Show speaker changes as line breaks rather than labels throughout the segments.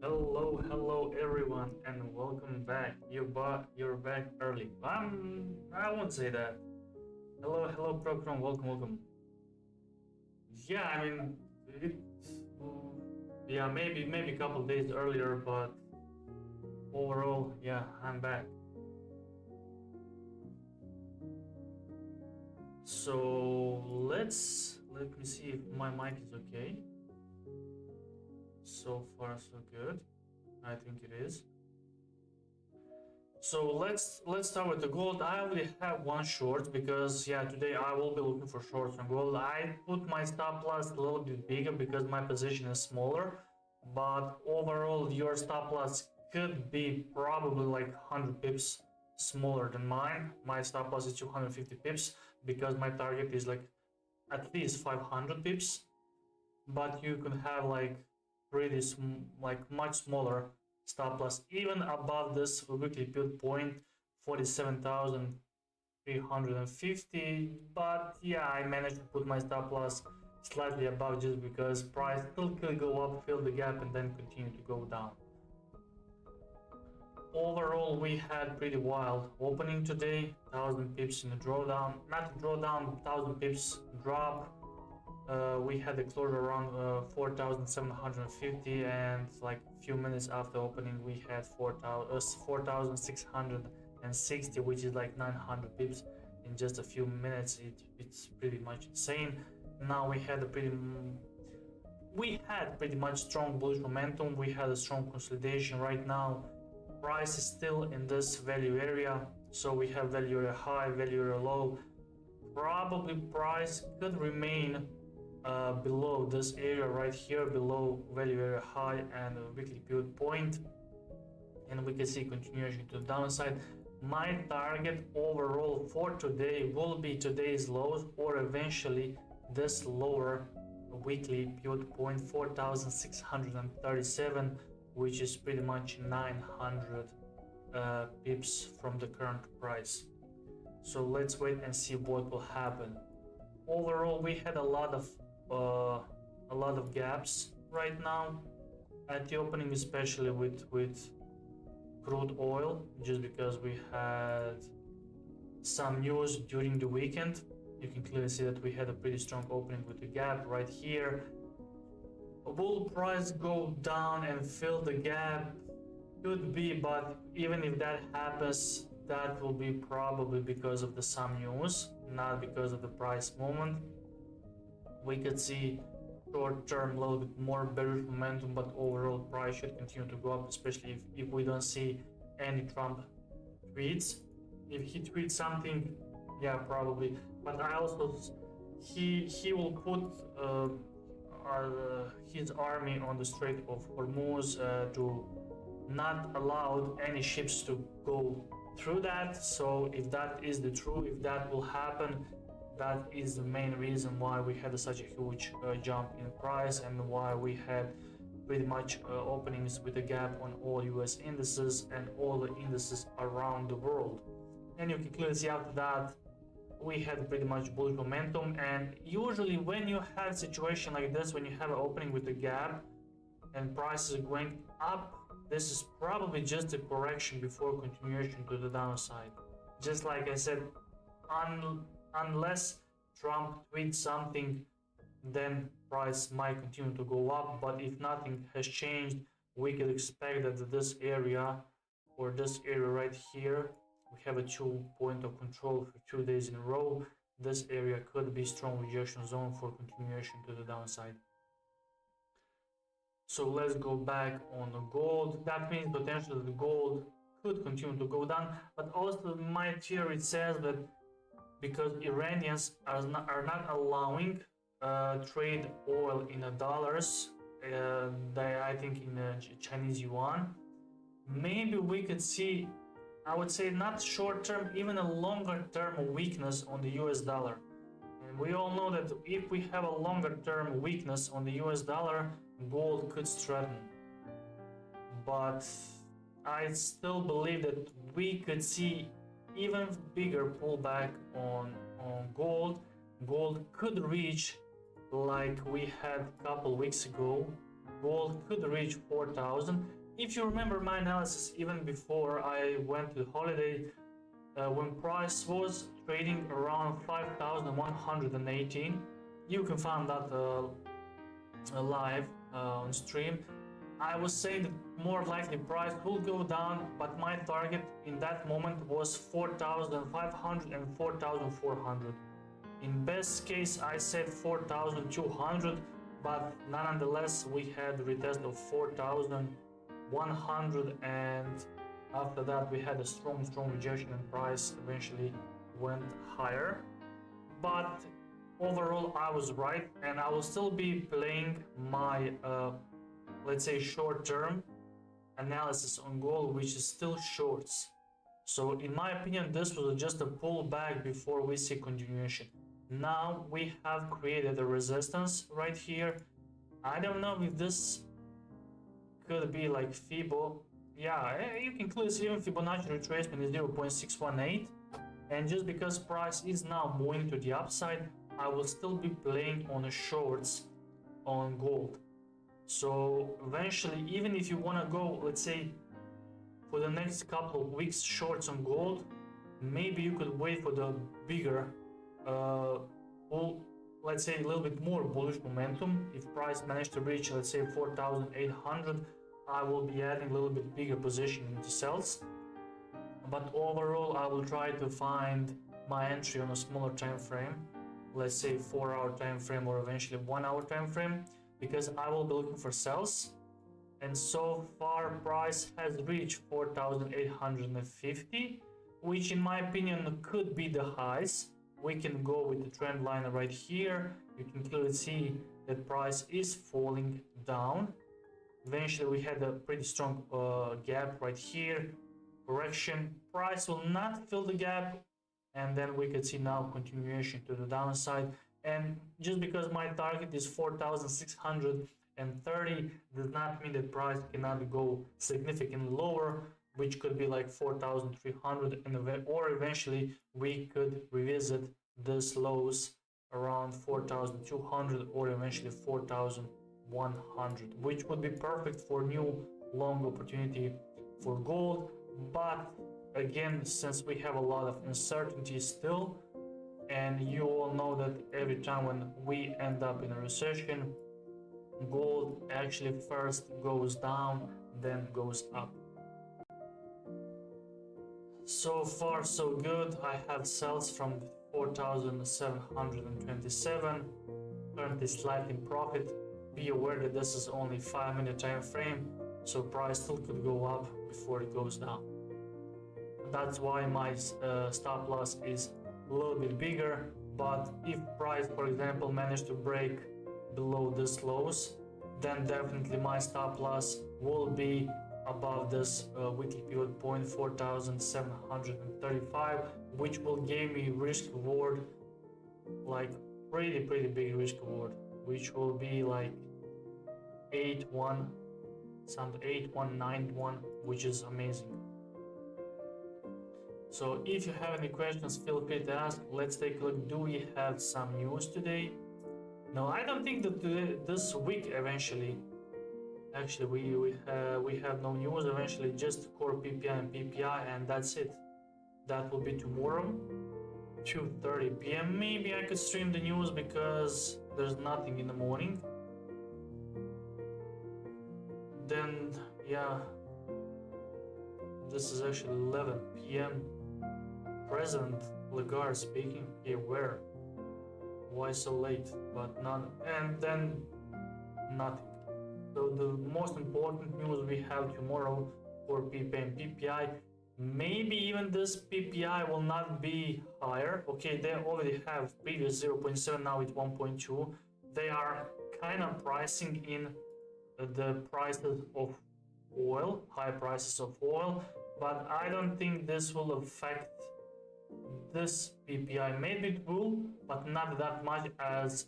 Hello everyone, and welcome back. You're back early. I won't say that. Hello, Procron. Welcome. Yeah, I mean, yeah, maybe a couple days earlier, but overall, yeah, I'm back. So let me see if my mic is okay. So far, so good. I think it is. So let's start with the gold. I only have one short because yeah, today I will be looking for shorts on gold. I put my stop loss a little bit bigger because my position is smaller, but overall your stop loss could be probably like 100 pips smaller than mine. My stop loss is 250 pips because my target is like at least 500 pips, but you can have like like much smaller stop loss even above this weekly pivot point 47,350. But yeah, I managed to put my stop loss slightly above just because price still could go up, fill the gap, and then continue to go down. Overall, we had pretty wild opening today. 1000 pips in a drawdown, not a drawdown, 1000 pips drop. We had a closure around 4,750, and like a few minutes after opening we had 4,660, which is like 900 pips in just a few minutes. It's pretty much insane. Now we had pretty much strong bullish momentum. We had a strong consolidation. Right now price is still in this value area, so we have value area high, value area low. Probably price could remain below this area right here, below value area high and weekly pivot point, and we can see continuation to the downside. My target overall for today will be today's lows or eventually this lower weekly pivot point 4,637, which is pretty much 900 pips from the current price. So let's wait and see what will happen. Overall, we had a lot of gaps right now at the opening, especially with crude oil, just because we had some news during the weekend. You can clearly see that we had a pretty strong opening with the gap right here. Will price go down and fill the gap? Could be, but even if that happens, that will be probably because of the some news, not because of the price movement. We could see short-term a little bit more bearish momentum, but overall price should continue to go up, especially if we don't see any Trump tweets. If he tweets something, yeah, probably. But I also he will put his army on the Strait of Hormuz to not allow any ships to go through that. So if that is the truth, if that will happen, that is the main reason why we had such a huge jump in price and why we had pretty much openings with a gap on all US indices and all the indices around the world. And you can clearly see after that we had pretty much bullish momentum. And usually when you have a situation like this, when you have an opening with a gap and prices are going up, this is probably just a correction before continuation to the downside. Just like I said, unless Trump tweets something, then price might continue to go up. But if nothing has changed, we could expect that this area or this area right here, we have a 2 point of control for 2 days in a row. This area could be strong rejection zone for continuation to the downside. So let's go back on the gold. That means potentially the gold could continue to go down, but also my theory says that because Iranians are not allowing trade oil in dollars, I think in Chinese yuan, maybe we could see, I would say not short term, even a longer term weakness on the US dollar. And we all know that if we have a longer term weakness on the US dollar, gold could strengthen. But I still believe that we could see even bigger pullback on gold. Gold could reach, like we had a couple weeks ago, gold could reach 4,000. If you remember my analysis even before I went to holiday, when price was trading around 5,118, you can find that live on stream. I was saying that more likely price will go down, but my target in that moment was 4,500 and 4,400. In best case I said 4,200, but nonetheless we had a retest of 4,100, and after that we had a strong rejection and price eventually went higher. But overall I was right, and I will still be playing my let's say short-term analysis on gold, which is still shorts. So in my opinion this was just a pullback before we see continuation. Now we have created a resistance right here. I don't know if this could be like Fibo. Yeah, you can clearly see even Fibonacci retracement is 0.618, and just because price is now moving to the upside, I will still be playing on the shorts on gold. So eventually, even if you want to go, let's say, for the next couple of weeks shorts on gold, maybe you could wait for the bigger let's say a little bit more bullish momentum. If price managed to reach, let's say 4,800, I will be adding a little bit bigger position into sells. But overall I will try to find my entry on a smaller time frame, let's say 4-hour time frame or eventually 1-hour time frame, because I will be looking for sells. And so far price has reached 4,850, which in my opinion could be the highs. We can go with the trend line right here. You can clearly see that price is falling down. Eventually we had a pretty strong gap right here, correction, price will not fill the gap, and then we could see now continuation to the downside. And just because my target is 4,630 does not mean that price cannot go significantly lower, which could be like 4,300, or eventually we could revisit this lows around 4,200 or eventually 4,100, which would be perfect for new long opportunity for gold. But again, since we have a lot of uncertainty still, and you all know that every time when we end up in a recession, gold actually first goes down, then goes up. So far so good. I have sells from 4,727, currently slightly in profit. Be aware that this is only 5-minute time frame, so price still could go up before it goes down. That's why my stop loss is a little bit bigger. But if price, for example, managed to break below this lows, then definitely my stop loss will be above this weekly pivot point 4,735, which will give me risk reward, like pretty big risk reward, which will be like 8-1, some 8-1-9-1, which is amazing. So if you have any questions, feel free to ask. Let's take a look. Do we have some news today? No, I don't think that this week eventually. Actually, we have no news eventually, just core PPI and PPI, and that's it. That will be tomorrow, 2:30 p.m. Maybe I could stream the news because there's nothing in the morning. Then, yeah, this is actually 11 p.m. President Lagarde speaking. Okay, where? Why so late? But none, and then nothing. So the most important news we have tomorrow for PPI and PPI. Maybe even this PPI will not be higher. Okay, they already have previous 0.7, now it's 1.2. They are kind of pricing in the prices of oil, high prices of oil, but I don't think this will affect this PPI. Maybe it will, but not that much as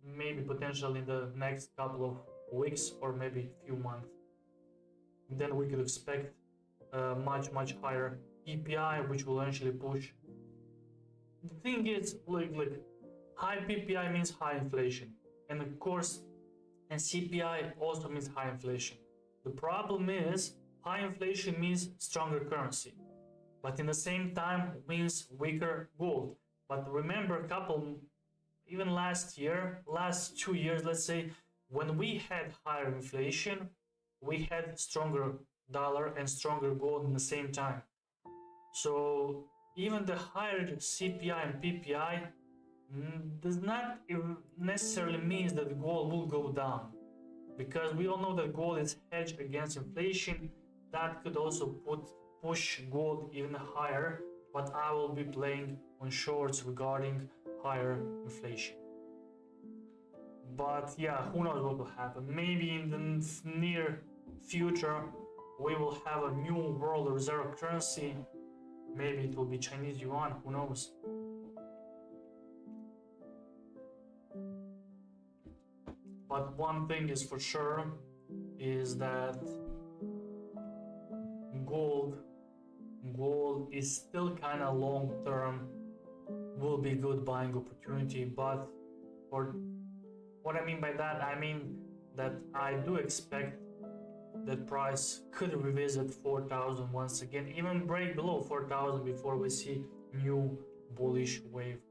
maybe potentially in the next couple of weeks or maybe few months. Then we could expect much higher PPI, which will eventually push. The thing is, like high PPI means high inflation, and of course And CPI also means high inflation. The problem is high inflation means stronger currency, but in the same time means weaker gold. But remember, even last 2 years, let's say, when we had higher inflation, we had stronger dollar and stronger gold in the same time. So even the higher CPI and PPI does not necessarily means that the gold will go down, because we all know that gold is hedged against inflation. That could also push gold even higher, but I will be playing on shorts regarding higher inflation. But yeah, who knows what will happen. Maybe in the near future we will have a new world reserve currency. Maybe it will be Chinese yuan, who knows. But one thing is for sure is that gold is still kind of long term, will be good buying opportunity. But for what I mean by that, I mean that I do expect that price could revisit 4,000 once again, even break below 4,000 before we see new bullish wave.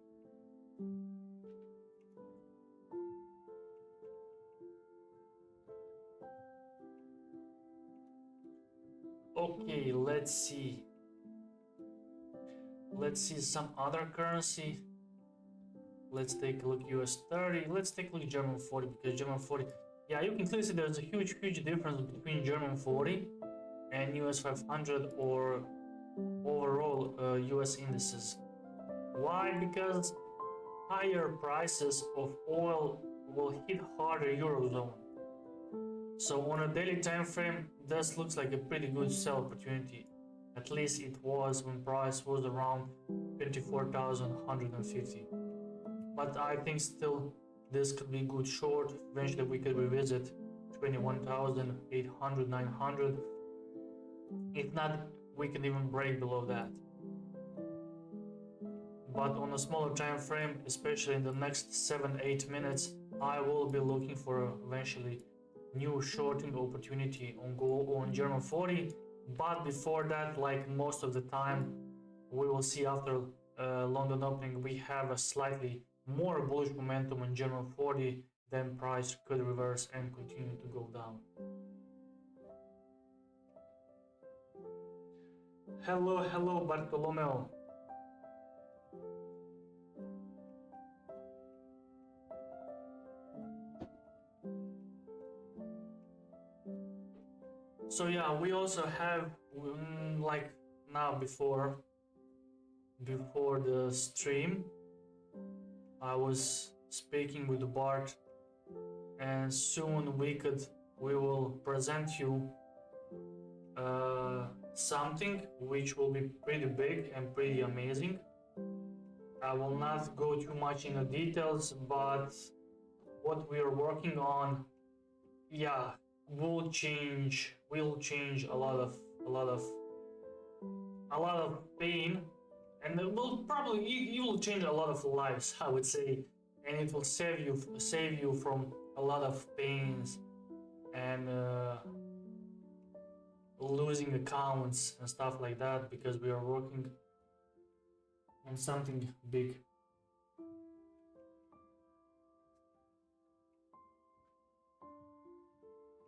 Okay, let's see some other currency. Let's take a look US 30. Let's take a look German 40, because German 40, yeah, you can clearly see there's a huge difference between German 40 and US 500 or overall US indices. Why? Because higher prices of oil will hit harder Eurozone. So on a daily time frame, this looks like a pretty good sell opportunity. At least it was when price was around 24,150. But I think still this could be good short. Eventually we could revisit 21,800, 900. If not, we can even break below that. But on a smaller time frame, especially in the next 7-8 minutes, I will be looking for eventually new shorting opportunity on gold on German 40. But before that, like most of the time, we will see after London opening, we have a slightly more bullish momentum on German 40, then price could reverse and continue to go down. Hello Bartolomeo. So yeah, we also have like now before the stream, I was speaking with Bart, and soon we will present you something which will be pretty big and pretty amazing. I will not go too much into details, but what we are working on, yeah, will change a lot of pain, and it will change a lot of lives, I would say, and it will save you from a lot of pains and losing accounts and stuff like that, because we are working on something big.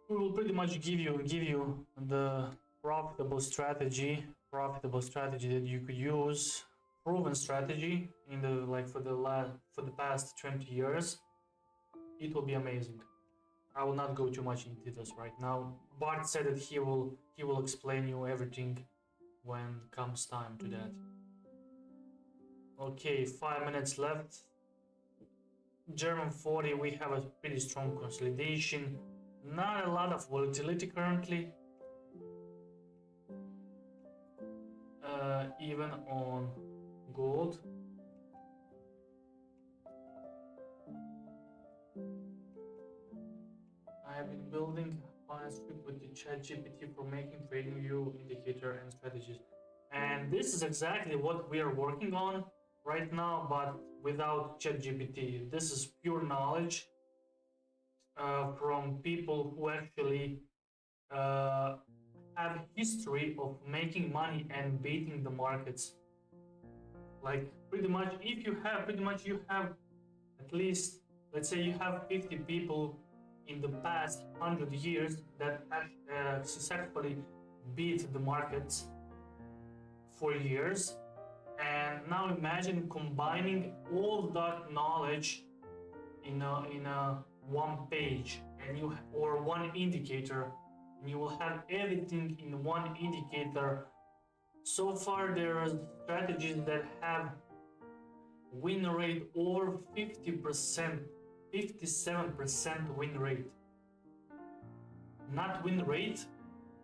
We will pretty much give you the profitable strategy that you could use, proven strategy in the for the past 20 years. It will be amazing. I will not go too much into details right now. Bart said that he will explain you everything when comes time to that. Okay, 5 minutes left. German 40, we have a pretty strong consolidation. Not a lot of volatility currently. Even on gold. I have been building a script with the ChatGPT for making trading view indicator and strategies. And this is exactly what we are working on right now, but without ChatGPT. This is pure knowledge. from people who actually uh, have history of making money and beating the markets. Like pretty much, if you have you have at least, let's say you have 50 people in the past 100 years that successfully beat the markets for years. And now imagine combining all that knowledge in a one page, and you or one indicator, and you will have everything in one indicator. So far there are strategies that have win rate over 50%, 57% win rate. Not win rate,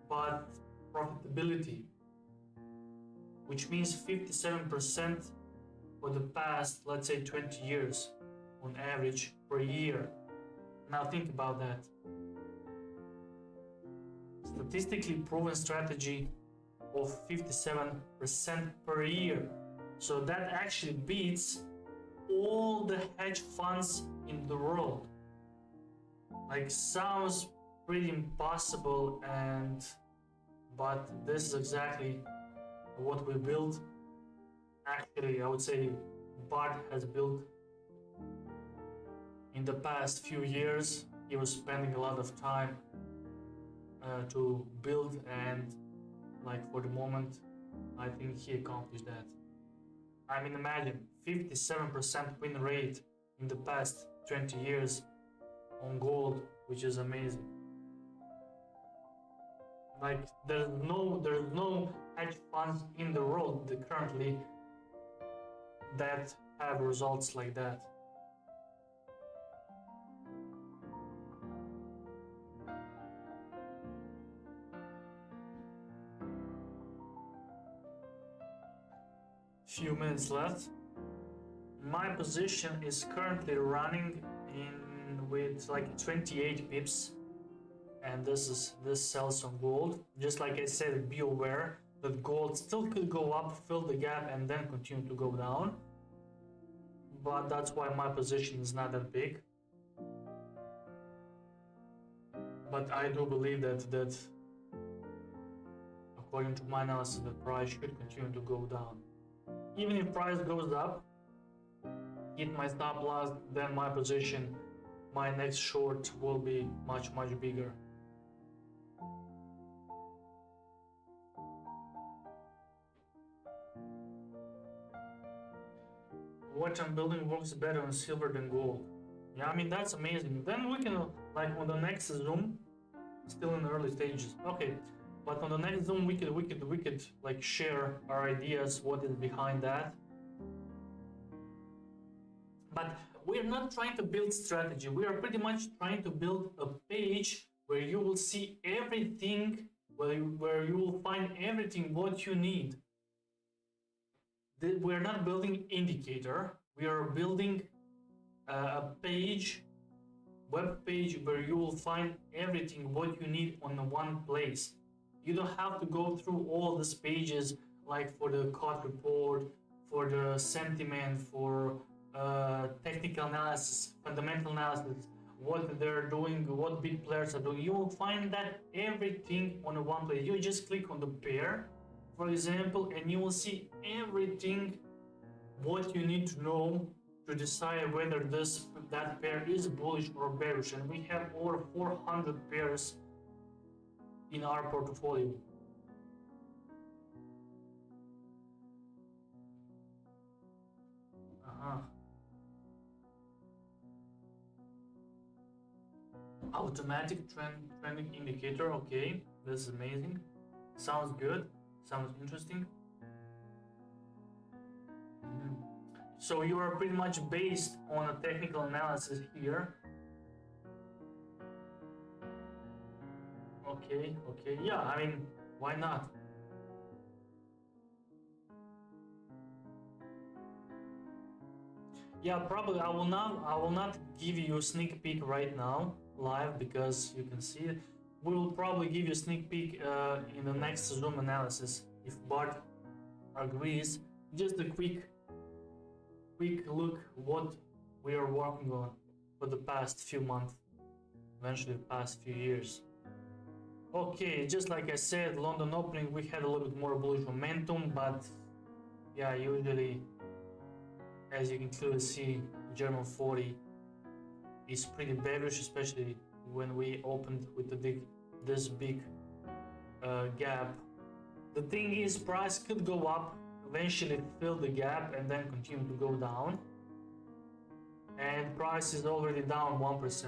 but profitability, which means 57% for the past, let's say, 20 years on average per year. Now think about that. Statistically proven strategy of 57% per year. So that actually beats all the hedge funds in the world. Like, sounds pretty impossible, but this is exactly what we built. Actually, I would say Bart has built in the past few years. He was spending a lot of time to build, and like for the moment, I think he accomplished that. I mean, imagine 57% win rate in the past 20 years on gold, which is amazing. Like, there's no hedge funds in the world that currently that have results like that. Few minutes left. My position is currently running in with like 28 pips, and this sells on gold. Just like I said, be aware that gold still could go up, fill the gap, and then continue to go down. But that's why my position is not that big. But I do believe that according to my analysis, the price should continue to go down. Even if price goes up, hit my stop loss, then my position, my next short will be much bigger. What I'm building works better on silver than gold. Yeah, I mean, that's amazing. Then we can, like, on the next Zoom, still in the early stages. Okay, but on the next Zoom, we could like share our ideas, what is behind that. But we're not trying to build strategy. We are pretty much trying to build a page where you will see everything, where you will find everything what you need. We're not building indicator. We are building a page, web page, where you will find everything what you need on the one place. You don't have to go through all these pages, like for the COT report, for the sentiment, for technical analysis, fundamental analysis, what they're doing, what big players are doing. You will find that everything on one place. You just click on the pair, for example, and you will see everything what you need to know to decide whether that pair is bullish or bearish. And we have over 400 pairs in our portfolio. Automatic trending indicator. Okay, this is amazing. Sounds good. Sounds interesting. So you are pretty much based on a technical analysis here. Okay, yeah, I mean, why not? Yeah, probably I will not give you a sneak peek right now live, because you can see it. We will probably give you a sneak peek in the next Zoom analysis if Bart agrees. Just a quick look what we are working on for the past few months. eventually the past few years. Okay, just like I said, London opening we had a little bit more bullish momentum, but yeah, usually as you can clearly see, German 40 is pretty bearish, especially when we opened with this big gap. The thing is, price could go up, eventually fill the gap, and then continue to go down. And price is already down 1%.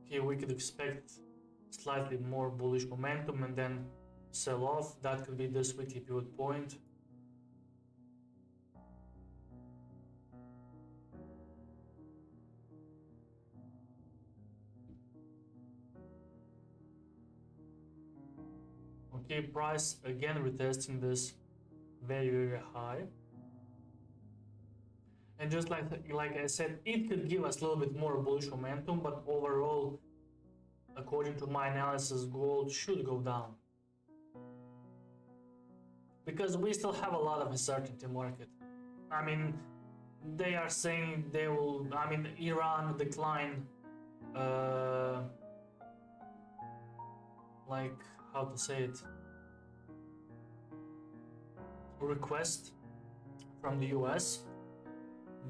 Okay, we could expect slightly more bullish momentum and then sell off. That could be this weekly pivot point. Okay, price again retesting this very high. And just like I said, it could give us a little bit more bullish momentum, but overall, according to my analysis, gold should go down. Because we still have a lot of uncertainty market. I mean, they are saying they will, Iran decline, like, how to say it, request from the US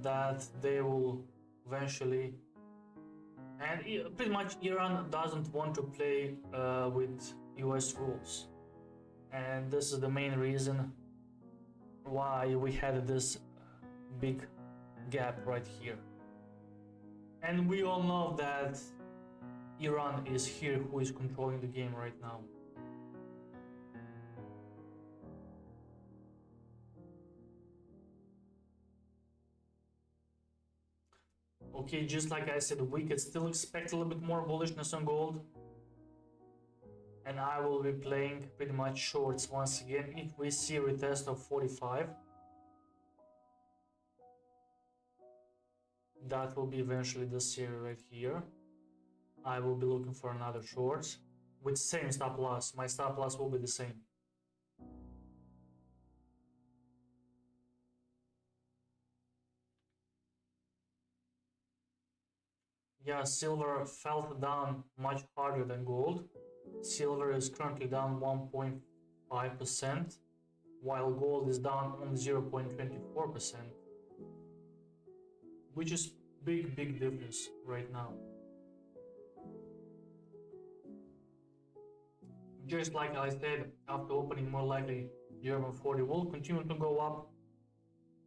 that they will eventually, and pretty much Iran doesn't want to play with US rules, and this is the main reason why we had this big gap right here. And we all know that Iran is here who is controlling the game right now. Okay, just like I said, we could still expect a little bit more bullishness on gold. And I will be playing pretty much shorts once again if we see a retest of 45. That will be eventually this area right here. I will be looking for another short with same stop loss. My stop loss will be the same. Yeah, silver fell down much harder than gold. Silver is currently down 1.5%, while gold is down only 0.24%, which is big difference right now. Just like I said, after opening, more likely German 40 will continue to go up.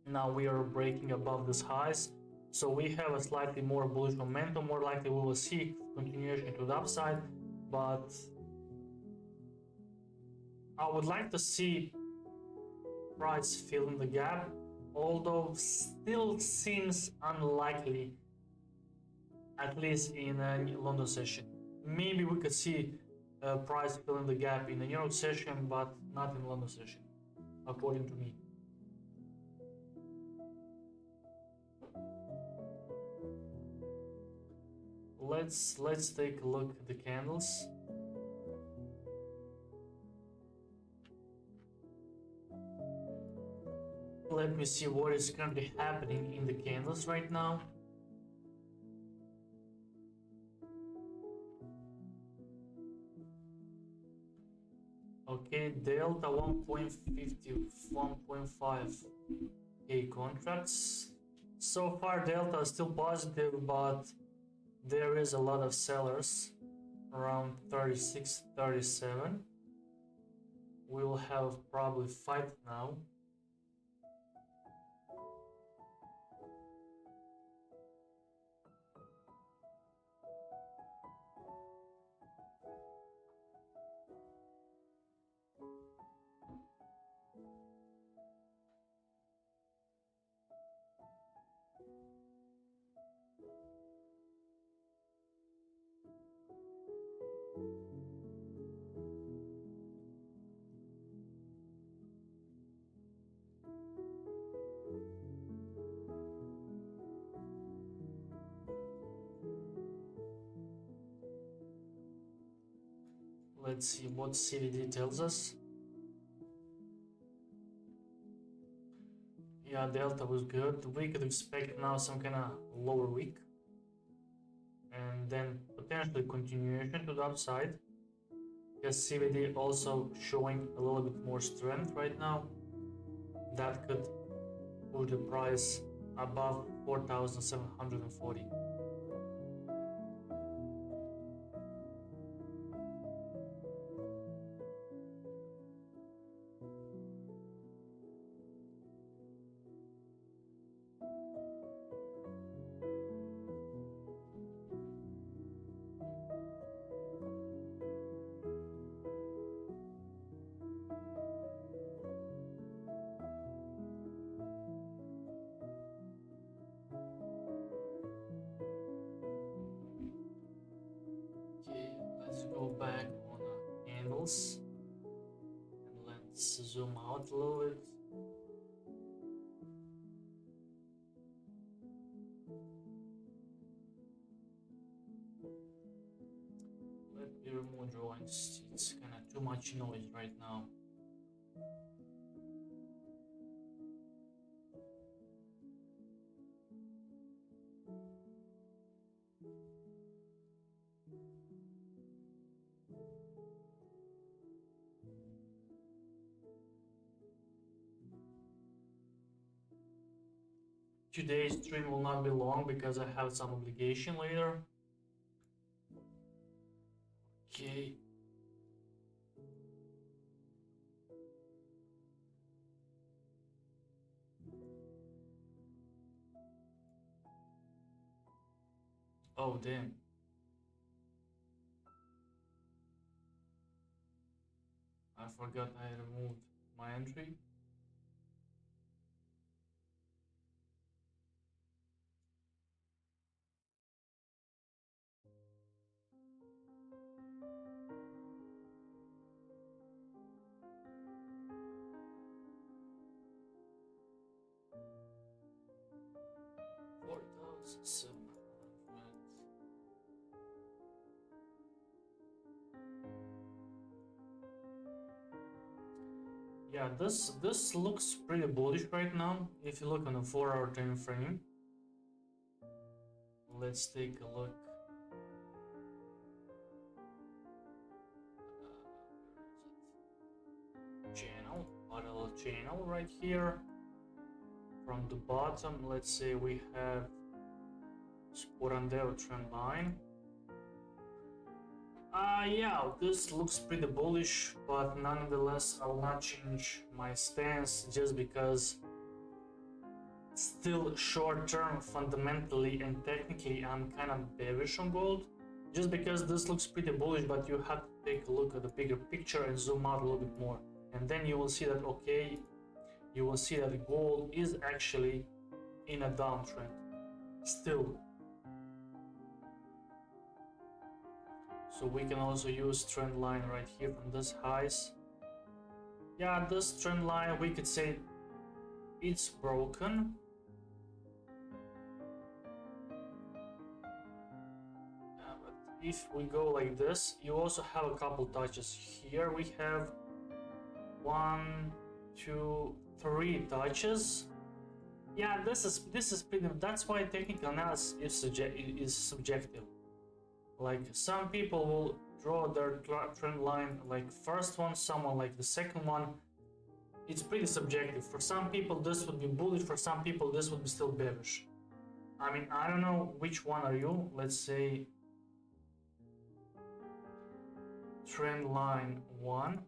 Now we are breaking above these highs, so we have a slightly more bullish momentum. More likely we will see continuation to the upside, but I would like to see price filling the gap, although still seems unlikely, at least in a London session. Maybe we could see price filling the gap in the New York session, but not in London session, according to me. Let's take a look at the candles. Let me see what is currently happening in the candles right now. Okay, delta 1.50, 1.5k contracts. So far delta is still positive, but there is a lot of sellers, around 36, 37. We will have probably fight now. Let's see what CVD tells us. Yeah, Yeah, delta was good. We could expect now some kind of lower week and then potentially continuation to the upside. Yes, CVD also showing a little bit more strength right now. That could push the price above 4,740. Okay, let's go back on candles and let's zoom out a little bit. Let me remove drawings. It's kind of too much noise right now. Today's stream will not be long because I have some obligation later. Okay. Oh, damn. I forgot I removed my entry. $4,700. Yeah, this looks pretty bullish right now. If you look on a 4-hour time frame, let's take a look. Channel, parallel channel right here. From the bottom, let's say we have Sporandero trend line. Yeah, this looks pretty bullish, but nonetheless, I will not change my stance just because still short term, fundamentally and technically, I'm kind of bearish on gold. Just because this looks pretty bullish, but you have to take a look at the bigger picture and zoom out a little bit more. And then you will see that, okay, you will see that gold is actually in a downtrend still. So we can also use trend line right here from this highs. Yeah, this trend line, we could say it's broken. But if we go like this, you also have a couple touches. Here we have 1, 2, 3 touches. Yeah, this is pretty. That's why technical analysis is subjective. Like some people will draw their trend line like first one, someone like the second one. It's pretty subjective. For some people this would be bullish, for some people this would be still bearish. I mean, I don't know which one are you. Let's say trend line 1.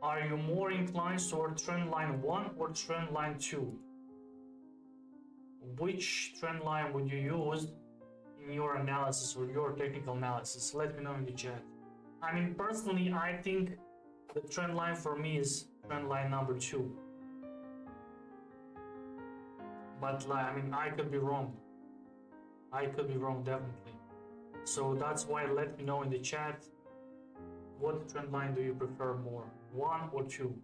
Are you more inclined toward trend line 1 or trend line 2? Which trend line would you use in your analysis or your technical analysis? Let me know in the chat. I mean, personally, I think the trend line for me is trend line number 2. But I mean, I could be wrong. I could be wrong, definitely. So that's why let me know in the chat, what trend line do you prefer more, 1 or 2?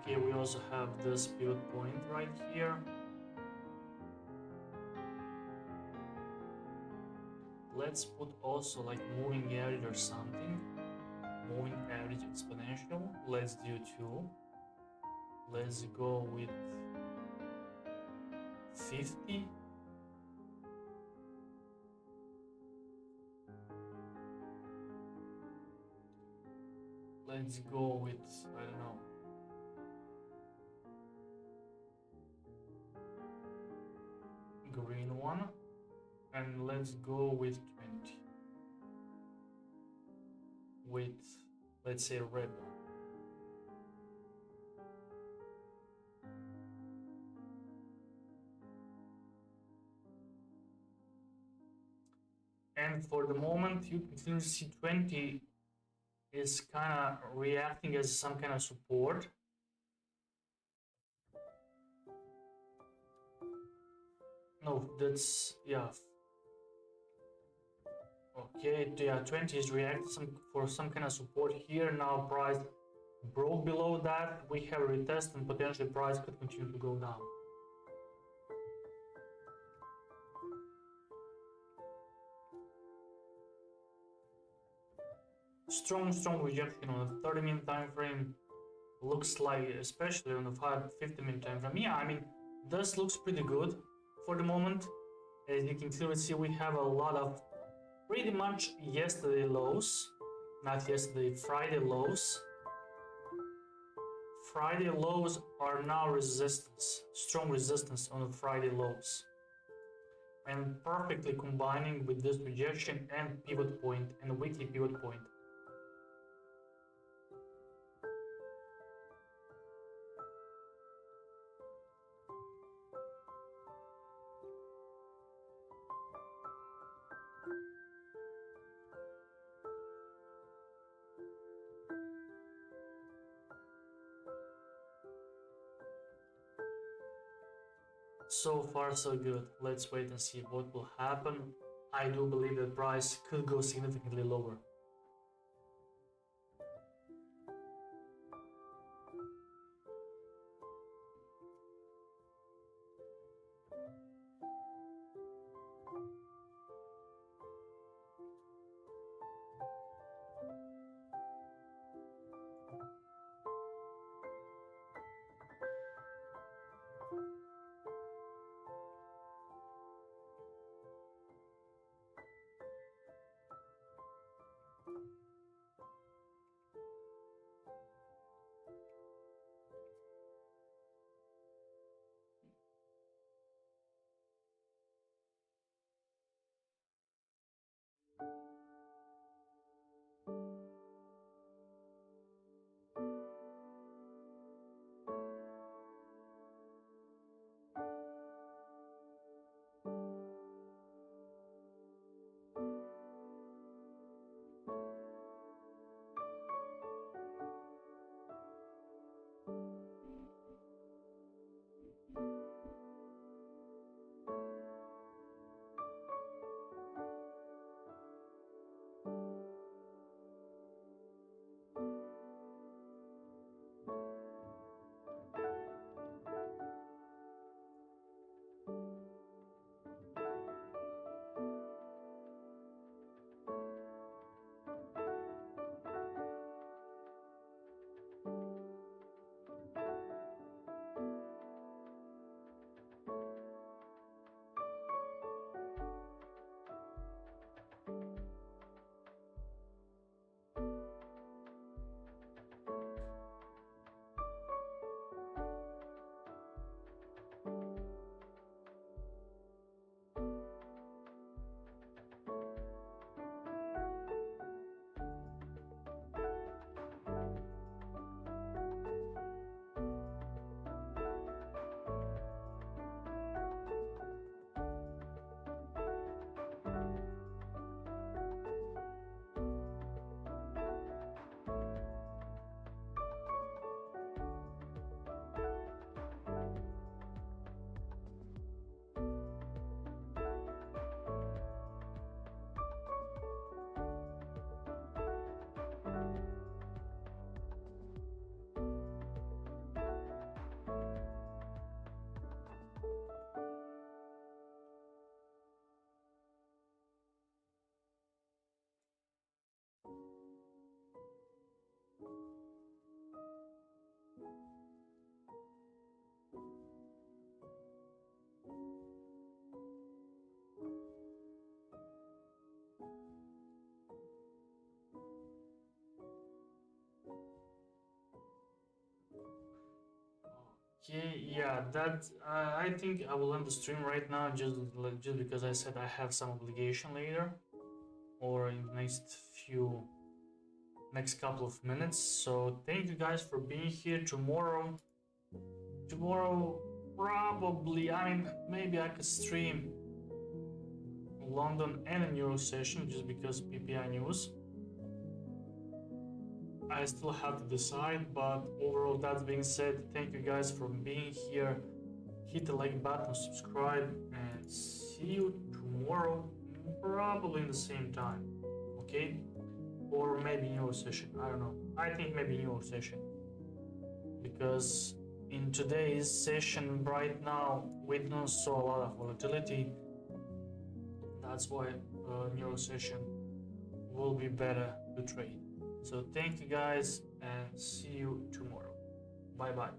Okay, we also have this pivot point right here. Let's put also like moving average or something. Moving average exponential. Let's do 2. Let's go with 50. Let's go with, I don't know, green one. And let's go with 20. With, let's say, red one. And for the moment, you can clearly see 20 is kind of reacting as some kind of support. No, that's, yeah. Okay, yeah, 20 is reacting for some kind of support here. Now price broke below that. We have a retest and potentially price could continue to go down. Strong rejection on the 30-minute time frame. Looks like, especially on the 50-minute time frame. Yeah, I mean, this looks pretty good for the moment. As you can clearly see, we have a lot of pretty much yesterday lows. Not yesterday, Friday lows. Friday lows are now resistance, strong resistance on the Friday lows. And perfectly combining with this rejection and pivot point and weekly pivot point. So far so good. Let's wait and see what will happen. I do believe the price could go significantly lower. Okay, yeah, that I think I will end the stream right now just because I said I have some obligation later or in the next couple of minutes. So thank you guys for being here. Tomorrow probably, I mean, maybe I could stream London and a Euro session just because PPI news. I still have to decide, but overall, that being said, thank you guys for being here. Hit the like button, subscribe, and see you tomorrow, probably in the same time. Okay? Or maybe new session. I don't know. I think maybe new session. Because in today's session right now, we don't saw a lot of volatility. That's why new session will be better to trade. So thank you guys and see you tomorrow. Bye bye.